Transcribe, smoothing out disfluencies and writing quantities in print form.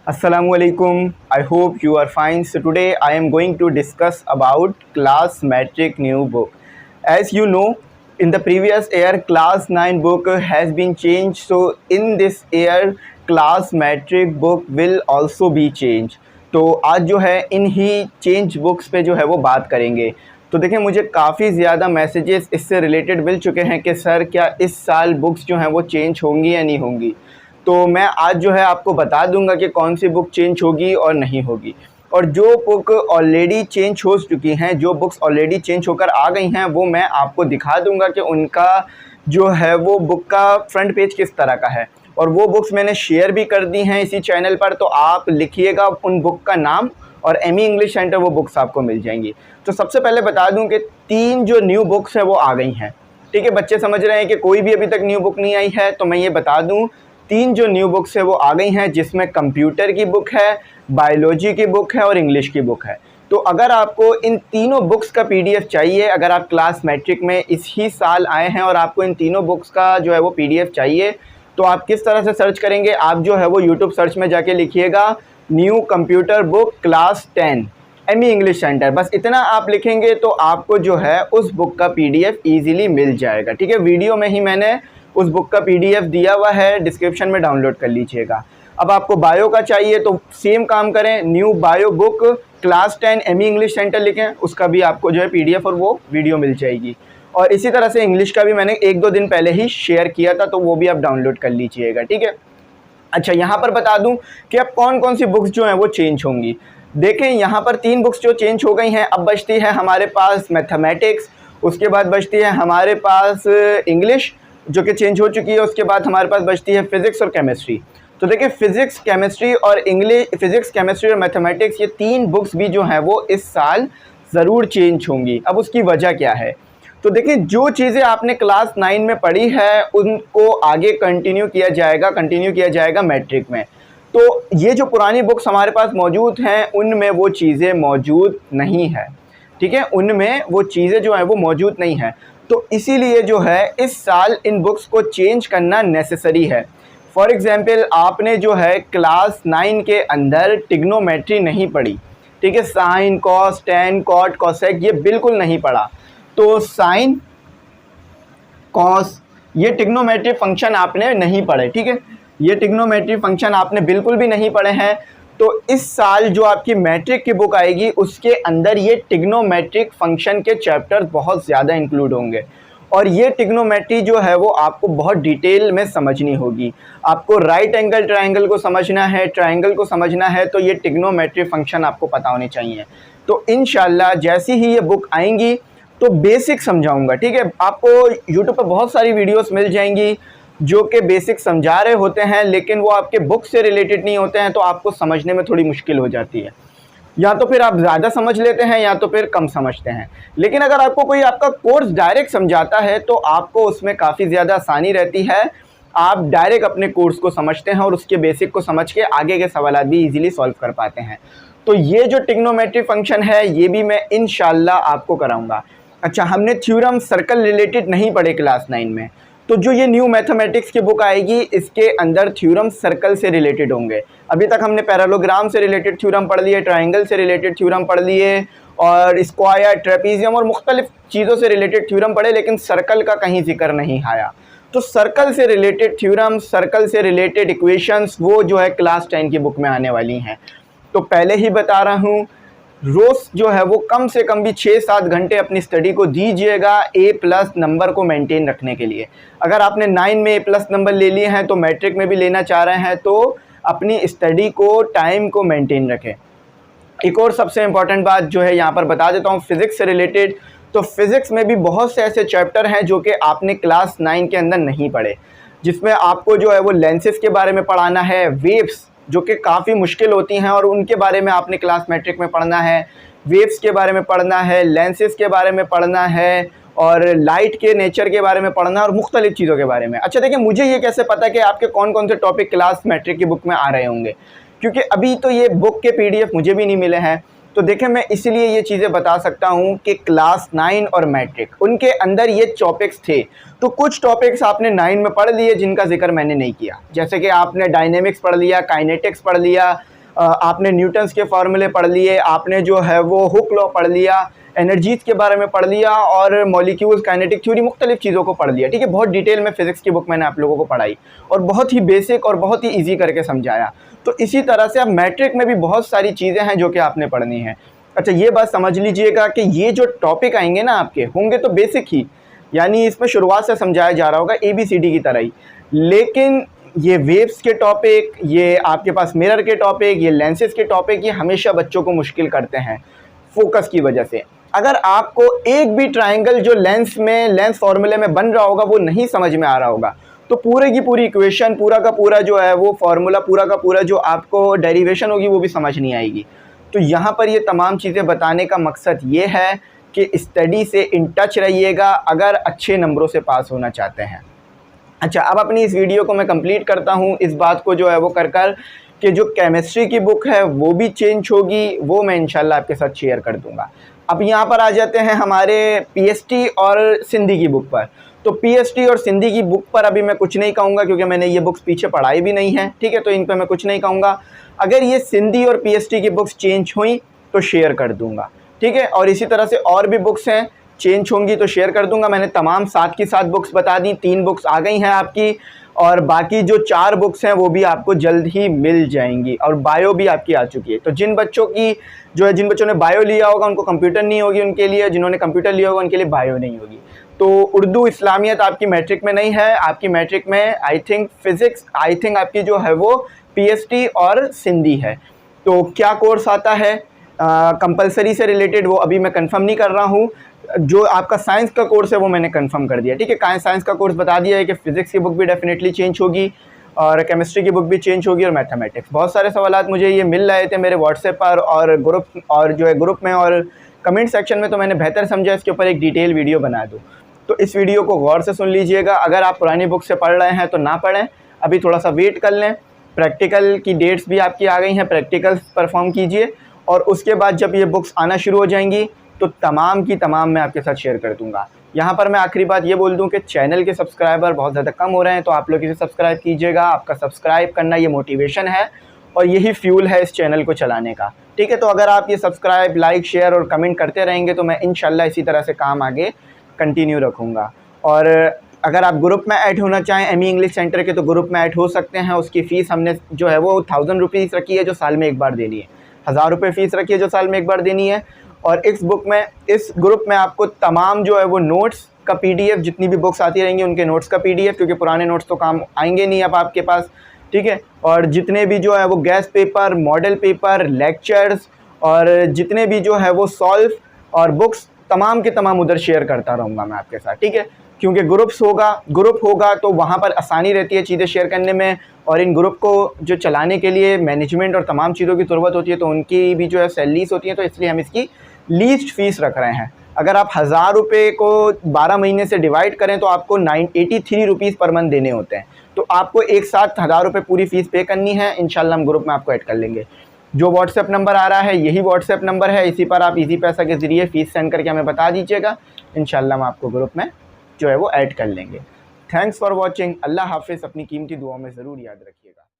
Assalamualaikum. I hope you are fine. So today I am going to discuss about class metric new book. As you know, in the previous year class 9 book has been changed. So in this year class metric book will also be changed. तो आज जो है इन ही change books पे जो है वो बात करेंगे। तो देखिए मुझे काफ़ी ज़्यादा मैसेजेस इससे रिलेटेड मिल चुके हैं कि सर क्या इस साल बुक्स जो हैं वो चेंज होंगी या नहीं होंगी। तो मैं आज जो है आपको बता दूंगा कि कौन सी बुक चेंज होगी और नहीं होगी। और जो बुक ऑलरेडी चेंज हो चुकी हैं, जो बुक्स ऑलरेडी चेंज होकर आ गई हैं, वो मैं आपको दिखा दूंगा कि उनका जो है वो बुक का फ्रंट पेज किस तरह का है। और वो बुक्स मैंने शेयर भी कर दी हैं इसी चैनल पर, तो आप लिखिएगा उन बुक का नाम और एमी इंग्लिश सेंटर वो बुक्स आपको मिल जाएंगी। तो सबसे पहले बता दूं कि 3 जो न्यू बुक्स हैं वो आ गई हैं। ठीक है, बच्चे समझ रहे हैं कि कोई भी अभी तक न्यू बुक नहीं आई है, तो मैं ये बता दूं 3 जो न्यू बुक्स है वो आ गई हैं, जिसमें कंप्यूटर की बुक है, बायोलॉजी की बुक है और इंग्लिश की बुक है। तो अगर आपको इन तीनों बुक्स का पीडीएफ चाहिए, अगर आप क्लास मैट्रिक में इस ही साल आए हैं और आपको इन तीनों बुक्स का जो है वो पीडीएफ चाहिए, तो आप किस तरह से सर्च करेंगे। आप जो है वो यूट्यूब सर्च में जाके लिखिएगा new computer book class 10 Emmy English centre, बस इतना आप लिखेंगे तो आपको जो है उस बुक का पीडीएफ ईजिली मिल जाएगा। ठीक है, वीडियो में ही मैंने उस बुक का पीडीएफ दिया हुआ है, डिस्क्रिप्शन में डाउनलोड कर लीजिएगा। अब आपको बायो का चाहिए तो सेम काम करें, new bio book class 10 Emmy English centre लिखें, उसका भी आपको जो है पीडीएफ और वो वीडियो मिल जाएगी। और इसी तरह से इंग्लिश का भी मैंने 1-2 दिन पहले ही शेयर किया था, तो वो भी आप डाउनलोड कर लीजिएगा। ठीक है, अच्छा यहाँ पर बता दूं कि अब कौन कौन सी बुक्स जो हैं वो चेंज होंगी। देखें यहाँ पर 3 बुक्स जो चेंज हो गई हैं। अब बचती है हमारे पास मैथमेटिक्स, उसके बाद बचती है हमारे पास इंग्लिश जो कि चेंज हो चुकी है, उसके बाद हमारे पास बचती है फिज़िक्स और केमिस्ट्री। तो देखिए फिज़िक्स, केमिस्ट्री और इंग्लिश, फिज़िक्स, केमिस्ट्री और मैथमेटिक्स, ये 3 बुक्स भी जो हैं वो इस साल ज़रूर चेंज होंगी। अब उसकी वजह क्या है, तो देखिए जो चीज़ें आपने क्लास 9 में पढ़ी है उनको आगे कंटिन्यू किया जाएगा मैट्रिक में। तो ये जो पुरानी बुक्स हमारे पास मौजूद हैं उनमें वो चीज़ें मौजूद नहीं है। ठीक है, उनमें वो चीज़ें जो हैं वो मौजूद नहीं है। तो इसीलिए जो है इस साल इन बुक्स को चेंज करना नेसेसरी है। फॉर एग्ज़ाम्पल आपने जो है क्लास 9 के अंदर टिग्नोमेट्री नहीं पढ़ी। ठीक है, sine, cos, tan, cot, cosec ये बिल्कुल नहीं पढ़ा। तो साइन, कॉस, ये टिग्नोमेट्री फंक्शन आपने नहीं पढ़े। ठीक है, ये टिग्नोमेट्री फंक्शन आपने बिल्कुल भी नहीं पढ़े हैं। तो इस साल जो आपकी मैट्रिक की बुक आएगी उसके अंदर ये टिग्नोमेट्रिक फंक्शन के चैप्टर्स बहुत ज़्यादा इंक्लूड होंगे। और ये टिग्नोमेट्री जो है वो आपको बहुत डिटेल में समझनी होगी। आपको राइट एंगल ट्रायंगल को समझना है, ट्रायंगल को समझना है, तो ये टिग्नोमेट्री फंक्शन आपको पता होने चाहिए। तो इंशाल्लाह जैसी ही ये बुक आएंगी तो बेसिक समझाऊंगा। ठीक है, आपको यूट्यूब पर बहुत सारी वीडियोस मिल जाएंगी जो कि बेसिक समझा रहे होते हैं, लेकिन वो आपके बुक से रिलेटेड नहीं होते हैं, तो आपको समझने में थोड़ी मुश्किल हो जाती है। या तो फिर आप ज़्यादा समझ लेते हैं या तो फिर कम समझते हैं। लेकिन अगर आपको कोई आपका कोर्स डायरेक्ट समझाता है तो आपको उसमें काफ़ी ज़्यादा आसानी रहती है। आप डायरेक्ट अपने कोर्स को समझते हैं और उसके बेसिक को समझ के आगे के सवाल भी ईजिली सॉल्व कर पाते हैं। तो ये जो टिग्नोमेट्री फंक्शन है ये भी मैं इंशाल्लाह आपको कराऊंगा। अच्छा, हमने थ्योरम सर्कल रिलेटेड नहीं पढ़े क्लास 9 में, तो जो ये न्यू मैथमेटिक्स की बुक आएगी इसके अंदर थ्योरम सर्कल से रिलेटेड होंगे। अभी तक हमने पैरेललोग्राम से रिलेटेड थ्योरम पढ़ लिए, ट्रायंगल से रिलेटेड थ्योरम पढ़ लिए और स्क्वायर, ट्रेपीजियम और मुख्तलिफ चीज़ों से रिलेटेड थ्योरम पढ़े, लेकिन सर्कल का कहीं जिक्र नहीं आया। तो सर्कल से रिलेटेड थ्योरम, सर्कल से रिलेटेड इक्वेशंस वो जो है क्लास 10 की बुक में आने वाली हैं। तो पहले ही बता रहा हूँ, रोज़ जो है वो कम से कम भी 6-7 घंटे अपनी स्टडी को दीजिएगा A+ नंबर को मेंटेन रखने के लिए। अगर आपने 9 में A+ नंबर ले लिए हैं तो मैट्रिक में भी लेना चाह रहे हैं तो अपनी स्टडी को, टाइम को मेंटेन रखें। एक और सबसे इम्पॉर्टेंट बात जो है यहाँ पर बता देता हूँ फिज़िक्स से रिलेटेड। तो फिज़िक्स में भी बहुत से ऐसे चैप्टर हैं जो कि आपने क्लास 9 के अंदर नहीं पढ़े, जिसमें आपको जो है वो लेंसेज के बारे में पढ़ाना है, वेव्स जो कि काफ़ी मुश्किल होती हैं और उनके बारे में आपने क्लास मैट्रिक में पढ़ना है, वेव्स के बारे में पढ़ना है, लेंसेज के बारे में पढ़ना है और लाइट के नेचर के बारे में पढ़ना है और मुख्तलिफ चीज़ों के बारे में। अच्छा देखिए, मुझे ये कैसे पता कि आपके कौन कौन से टॉपिक क्लास मैट्रिक की बुक में आ रहे होंगे, क्योंकि अभी तो ये बुक के पीडीएफ मुझे भी नहीं मिले हैं। तो देखें, मैं इसलिए ये चीज़ें बता सकता हूँ कि क्लास 9 और मैट्रिक उनके अंदर ये टॉपिक्स थे। तो कुछ टॉपिक्स आपने 9 में पढ़ लिए जिनका जिक्र मैंने नहीं किया, जैसे कि आपने डायनेमिक्स पढ़ लिया, काइनेटिक्स पढ़ लिया, आपने न्यूटन्स के फार्मूले पढ़ लिए, आपने जो है वो हुक लॉ पढ़ लिया, एनर्जीज के बारे में पढ़ लिया और मॉलिक्यूल्स, काइनेटिक थ्योरी, मुख्तलिफ चीज़ों को पढ़ लिया। ठीक है, बहुत डिटेल में फिजिक्स की बुक मैंने आप लोगों को पढ़ाई और बहुत ही बेसिक और बहुत ही ईजी करके समझाया। तो इसी तरह से अब मैट्रिक में भी बहुत सारी चीज़ें हैं जो कि आपने पढ़नी है। अच्छा, ये बात समझ लीजिएगा कि ये जो टॉपिक आएंगे ना आपके, होंगे तो बेसिक ही, यानी इसमें शुरुआत से समझाया जा रहा होगा ABCD की तरह ही, लेकिन ये वेव्स के टॉपिक, ये आपके पास मिरर के टॉपिक, ये लेंसेज के टॉपिक, ये हमेशा बच्चों को मुश्किल करते हैं फोकस की वजह से। अगर आपको एक भी ट्राइंगल जो लेंस फार्मूले में बन रहा होगा वो नहीं समझ में आ रहा होगा, तो पूरे की पूरी इक्वेशन, पूरा का पूरा जो है वो फार्मूला, पूरा का पूरा जो आपको डेरिवेशन होगी वो भी समझ नहीं आएगी। तो यहाँ पर ये तमाम चीज़ें बताने का मकसद ये है कि स्टडी से इन टच रहिएगा अगर अच्छे नंबरों से पास होना चाहते हैं। अच्छा, अब अपनी इस वीडियो को मैं कंप्लीट करता हूँ इस बात को जो है वो कर कि जो केमिस्ट्री की बुक है वो भी चेंज होगी, वो मैं इंशाल्लाह आपके साथ शेयर कर दूँगा। अब यहाँ पर आ जाते हैं हमारे PST और सिंधी की बुक पर। तो PST और सिंधी की बुक पर अभी मैं कुछ नहीं कहूँगा क्योंकि मैंने ये बुक्स पीछे पढ़ाई भी नहीं है। ठीक है, तो इन पर मैं कुछ नहीं कहूँगा। अगर ये सिंधी और PST की बुक्स चेंज हुई तो शेयर कर दूँगा। ठीक है, और इसी तरह से और भी बुक्स हैं, चेंज होंगी तो शेयर कर दूंगा। मैंने तमाम 7 की 7 बुक्स बता दी, 3 बुक्स आ गई हैं आपकी, और बाकी जो 4 बुक्स हैं वो भी आपको जल्द ही मिल जाएंगी, और बायो भी आपकी आ चुकी है। तो जिन बच्चों की जो है, जिन बच्चों ने बायो लिया होगा उनको कंप्यूटर नहीं होगी उनके लिए, जिन्होंने कंप्यूटर लिया होगा उनके लिए बायो नहीं होगी। तो उर्दू इस्लामियत आपकी मैट्रिक में नहीं है, आपकी मैट्रिक में I think physics, I think आपकी जो है वो PST और सिंधी है। तो क्या कोर्स आता है कंपलसरी से रिलेटेड वो अभी मैं कंफर्म नहीं कर रहा हूँ। जो आपका साइंस का कोर्स है वो मैंने कंफर्म कर दिया। ठीक है, साइंस का कोर्स बता दिया है कि फिजिक्स की बुक भी डेफिनेटली चेंज होगी और केमिस्ट्री की बुक भी चेंज होगी और मैथमेटिक्स। बहुत सारे सवालात मुझे ये मिल रहे थे मेरे व्हाट्सएप पर और ग्रुप में और कमेंट सेक्शन में, तो मैंने बेहतर समझा इसके ऊपर एक डिटेल वीडियो बना दूँ। तो इस वीडियो को गौर से सुन लीजिएगा। अगर आप पुरानी बुक से पढ़ रहे हैं तो ना पढ़ें, अभी थोड़ा सा वेट कर लें। प्रैक्टिकल की डेट्स भी आपकी आ गई हैं, प्रैक्टिकल्स परफॉर्म कीजिए और उसके बाद जब ये बुक्स आना शुरू हो जाएंगी तो तमाम की तमाम मैं आपके साथ शेयर कर दूंगा। यहाँ पर मैं आखिरी बात ये बोल दूं कि चैनल के सब्सक्राइबर बहुत ज़्यादा कम हो रहे हैं, तो आप लोग इसे सब्सक्राइब कीजिएगा। आपका सब्सक्राइब करना ये मोटिवेशन है और यही फ्यूल है इस चैनल को चलाने का। ठीक है, तो अगर आप ये सब्सक्राइब, लाइक, शेयर और कमेंट करते रहेंगे तो मैं इंशाल्लाह इसी तरह से काम आगे कंटिन्यू रखूँगा। और अगर आप ग्रुप में ऐड होना चाहें ME इंग्लिश सेंटर के, तो ग्रुप में ऐड हो सकते हैं। उसकी फ़ीस हमने जो है वो 1000 रुपीज़ रखी है जो साल में एक बार देनी है, 1000 रुपये फ़ीस रखी है जो साल में एक बार देनी है। और इस ग्रुप में आपको तमाम जो है वो नोट्स का PDF, जितनी भी बुक्स आती रहेंगी उनके नोट्स का PDF, क्योंकि पुराने नोट्स तो काम आएंगे नहीं अब आपके पास। ठीक है, और जितने भी जो है वो gas paper, model paper, lectures और जितने भी जो है वो सॉल्व और बुक्स, तमाम के तमाम उधर शेयर करता रहूँगा मैं आपके साथ। ठीक है, क्योंकि ग्रुप होगा तो वहाँ पर आसानी रहती है चीज़ें शेयर करने में, और इन ग्रुप को जो चलाने के लिए मैनेजमेंट और तमाम चीज़ों की ज़रूरत होती है, तो उनकी भी जो है सैलरीज होती है, तो इसलिए हम इसकी लीस्ट फ़ीस रख रहे हैं। अगर आप 1000 रुपये को 12 महीने से डिवाइड करें तो आपको 83 रुपीज़ पर मंथ देने होते हैं। तो आपको एक साथ 1000 रुपये पूरी फ़ीस पे करनी है। इंशाल्लाह हम ग्रुप में आपको ऐड कर लेंगे। जो व्हाट्सएप नंबर आ रहा है यही व्हाट्सएप नंबर है, इसी पर आप इजी पैसा के ज़रिए फ़ीस सेंड करके हमें बता दीजिएगा। इंशाल्लाह हम आपको ग्रुप में जो है वो ऐड कर लेंगे। Thanks for watching. अल्लाह हाफिज़। अपनी कीमती दुआओं में ज़रूर याद रखिए।